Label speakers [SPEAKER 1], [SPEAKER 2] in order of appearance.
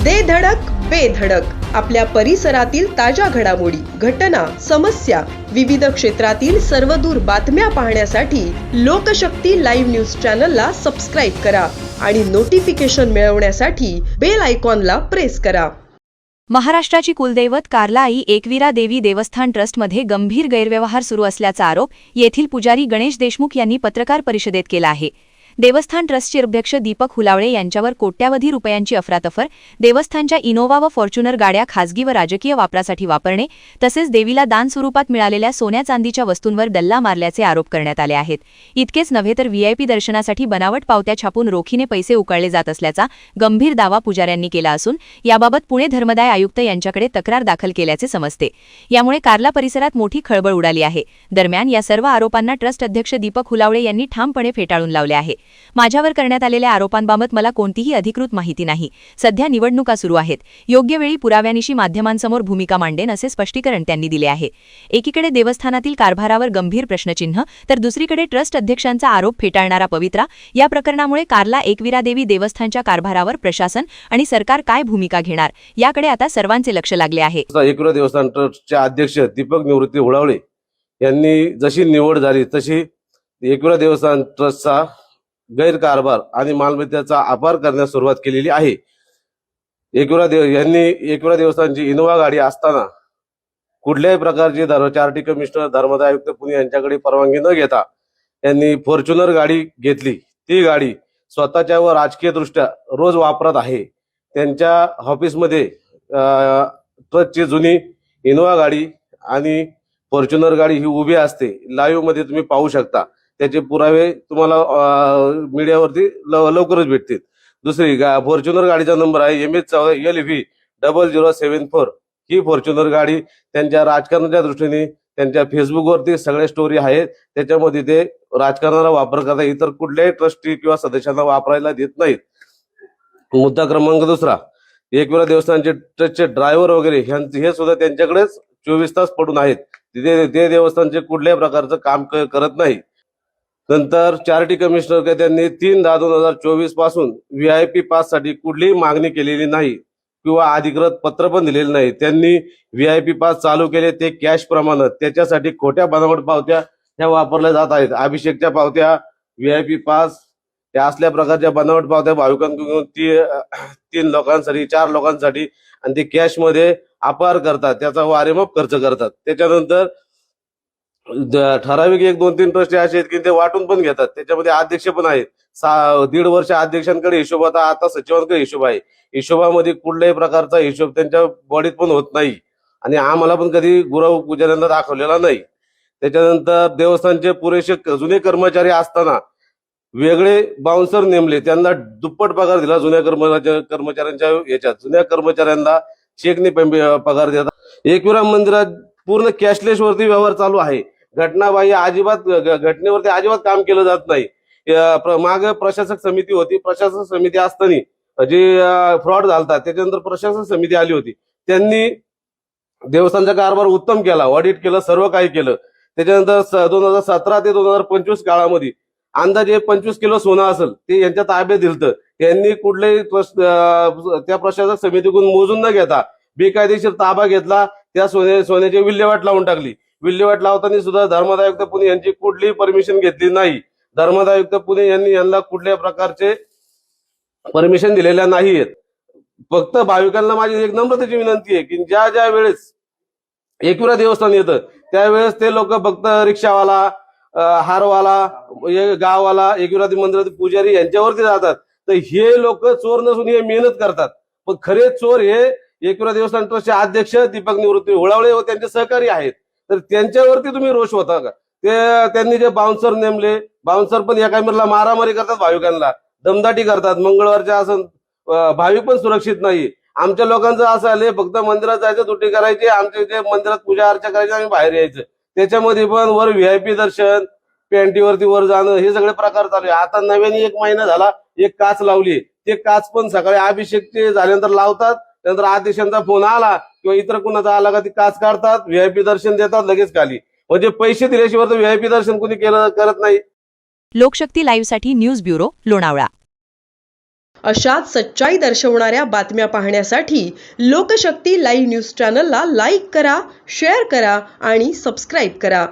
[SPEAKER 1] दे धडक बेधडक आपल्या परिसरातील ताज्या घडामोडी, घटना, समस्या, विविध क्षेत्रातील सर्वदूर बातम्या पाहण्यासाठी लोकशक्ती लाईव्ह न्यूज चॅनलला सबस्क्राईब करा आणि नोटिफिकेशन मिळवण्यासाठी बेल आयकॉनला प्रेस करा.
[SPEAKER 2] महाराष्ट्राची कुलदैवत कार्ला आई एकविरा देवी देवस्थान ट्रस्टमध्ये गंभीर गैरव्यवहार सुरू असल्याचा आरोप येथील पुजारी गणेश देशमुख यांनी पत्रकार परिषदेत केला आहे. देवस्थान ट्रस्टचे अध्यक्ष दीपक हुलावळे यांच्यावर कोट्यावधी रुपयांची अफरातफर, देवस्थानच्या इनोव्हा व फॉर्च्युनर गाड्या खासगी व राजकीय वापरासाठी वापरणे तसेच देवीला दान स्वरूपात मिळालेल्या सोन्या चांदीच्या वस्तूंवर डल्ला मारल्याचे आरोप करण्यात आले आहेत. इतकेच नव्हे तर व्हीआयपी दर्शनासाठी बनावट पावत्या छापून रोखीने पैसे उकळले जात असल्याचा गंभीर दावा पुजाऱ्यांनी केला असून याबाबत पुणे धर्मदाय आयुक्त यांच्याकडे तक्रार दाखल केल्याचे समजते. यामुळे कार्ला परिसरात मोठी खळबळ उडाली आहे. दरम्यान या सर्व आरोपांना ट्रस्ट अध्यक्ष दीपक हुलावळे यांनी ठामपणे फेटाळून लावले आहे. माझ्यावर करण्यात आलेल्या आरोपांबाबत मला कोणतीही अधिकृत माहिती नाही. सध्या निवडणुका सुरू आहेत. योग्य वेळी पुराव्यानिशी माध्यमांसमोर भूमिका मांडेन असे स्पष्टीकरण त्यांनी दिले आहे. एकीकडे देवस्थानातील कारभारावर गंभीर प्रश्नचिन्ह तर दुसरीकडे ट्रस्ट अध्यक्षांचा आरोप फेटाळणारा पवित्रा. या प्रकरणामुळे कार्ला एकविरा देवी देवस्थानच्या कारभारावर प्रशासन आणि सरकार काय भूमिका घेणार याकडे आता सर्वांचे लक्ष लागले आहे.
[SPEAKER 3] एकविरा देवस्थान ट्रस्टचे अध्यक्ष दीपक निवृत्ती हुलावळे यांनी जशी निवड झाली तशी एकविरा देवस्थान ट्रस्टचा गैरकारभार आणि मालमत्तेचा अपार करण्यास सुरुवात केलेली आहे. यांनी एकविरा देवस्थानची इनोव्हा गाडी असताना कुठल्याही प्रकारची चार्टी कमिशनर धर्मदाय आयुक्त पुणे यांच्याकडे परवानगी न घेता यांनी फॉर्च्युनर गाडी घेतली. ती गाडी स्वतःच्या व राजकीय दृष्ट्या रोज वापरत आहे. त्यांच्या ऑफिसमध्ये ट्रस्टची जुनी इनोव्हा गाडी आणि फॉर्च्युनर गाडी ही उभी असते. लाईव्ह मध्ये तुम्ही पाहू शकता. त्याचे पुरावे तुम्हाला मीडियावरती लवकरच भेटतील. दुसरी फॉर्च्युनर गाडीचा नंबर आहे MH14LV0074. ही फॉर्च्युनर गाडी त्यांच्या राजकारणाच्या दृष्टीने त्यांच्या फेसबुकवरती सगळ्या स्टोरी आहेत. त्याच्यामध्ये ते राजकारणाला वापर करतात, इतर कुठल्याही ट्रस्टी किंवा सदस्यांना वापरायला देत नाहीत. मुद्दा क्रमांक दुसरा, एकविरा देवस्थानचे ट्रस्टचे ड्रायव्हर वगैरे हे सुद्धा त्यांच्याकडेच 24 तास पडून आहेत. ते देवस्थानचे कुठल्याही प्रकारचं काम करत नाही. नंतर चॅरिटी कमिशनर त्यांनी 3/10/2024 पासून व्हीआयपी पास साठी कुठलीही मागणी केलेली नाही किंवा अधिकृत पत्र पण दिलेले नाही. त्यांनी व्हीआयपी पास चालू केले ते कॅश प्रमाणात. त्याच्यासाठी खोट्या बनावट पावत्या ह्या वापरल्या जात आहेत. अभिषेकच्या पावत्या, व्हीआयपी पास या असल्या प्रकारच्या बनावट पावत्या भाविकांकडून 3 लोकांसाठी 4 लोकांसाठी आणि ते कॅश मध्ये अपार करतात. त्याचा वारेमाप खर्च करतात. त्याच्यानंतर ठराविक 1-2-3 ट्रस्ट असे आहेत की ते वाटून पण घेतात. त्याच्यामध्ये अध्यक्ष पण आहेत. 1.5 वर्ष अध्यक्षांकडे हिशोब होता, आता सचिवांकडे हिशोब आहे. हिशोबामध्ये कुठल्याही प्रकारचा हिशोब त्यांच्या बॉडीत पण होत नाही आणि आम्हाला पण कधी गुरव पुजाऱ्यांना दाखवलेला नाही. त्याच्यानंतर देवस्थानचे पुरेसे जुने कर्मचारी असताना वेगळे बाउन्सर नेमले, त्यांना दुप्पट पगार दिला. जुन्या कर्मचाऱ्यांच्या याच्यात जुन्या कर्मचाऱ्यांना चेकने पगार देतात. एकविरा मंदिरात पूर्ण कॅशलेस वरती व्यवहार चालू आहे. घटनेवरती अजिबात काम केलं जात नाही. माग प्रशासक समिती होती. प्रशासक समिती असताना जे फ्रॉड झालता त्याच्यानंतर प्रशासक समिती आली होती. त्यांनी देवस्थानचा कारभार उत्तम केला, ऑडिट केलं, सर्व काही केलं. त्याच्यानंतर 2017 ते 2025 काळामध्ये अंदाजे 25 किलो सोनं असेल ते यांच्या ताब्यात दिलतं. यांनी कुठल्याही त्या प्रशासक समितीकडून मोजून न घेता बेकायदेशीर ताबा घेतला. त्या सोन्याची विल्हेवाट लावून टाकली. विल्हेवाट लावताना सुद्धा धर्मदाय आयुक्त पुणे यांची कुठलीही परमिशन घेतली नाही. धर्मदाय आयुक्त पुणे यांनी यांना कुठल्याही प्रकारचे परमिशन दिलेल्या नाहीयेत. फक्त भाविकांना माझी एक नम्रतेची विनंती आहे की ज्या ज्या वेळेस एकविरा देवस्थान येतं त्यावेळेस ते लोक फक्त रिक्षावाला, हारवाला, गाववाला, एकविरा मंदिरातील पुजारी यांच्यावरती जातात. तर हे लोक चोर नसून हे मेहनत करतात. पण खरे चोर हे एकविरा देवस्थान ट्रस्टचे अध्यक्ष दीपक निवृत्ती हुलावळे व त्यांचे सहकारी आहेत. तर त्यांच्यावरती तुम्ही रोष होता का? त्यांनी जे बाउन्सर नेमले, बाउन्सर पण एका मिरला मारामारी करतात, भाविकांना दमदाटी करतात. मंगळवारच्या असं भाविक पण सुरक्षित नाही. आमच्या लोकांचं असं आले फक्त मंदिरात जायचं, दुटी करायची, आमच्या जे मंदिरात पूजा अर्चा करायची, आम्ही बाहेर यायचं. त्याच्यामध्ये पण वर व्हीआयपी दर्शन, पॅन्टीवरती वर जाणं हे सगळे प्रकार चालू आहे. आता नव्याने 1 महिना झाला एक काच लावली. ते काच पण सकाळी अभिषेकचे झाल्यानंतर लावतात. त्यानंतर अध्यक्षांचा फोन आला किंवा इतर कुणाचा आला का ती काच काढतात, व्हीआयपी दर्शन देतात, लगेच खाली. म्हणजे पैसे दिल्याशिवाय तर व्हीआयपी दर्शन कुणी करत नाही.
[SPEAKER 2] लोकशक्ती लाईव्हसाठी न्यूज ब्युरो, लोणावळा.
[SPEAKER 1] अशाच सच्चाई दर्शवणाऱ्या बातम्या पाहण्यासाठी लोकशक्ती लाईव्ह न्यूज चॅनलला लाईक करा, शेअर करा आणि सबस्क्राईब करा.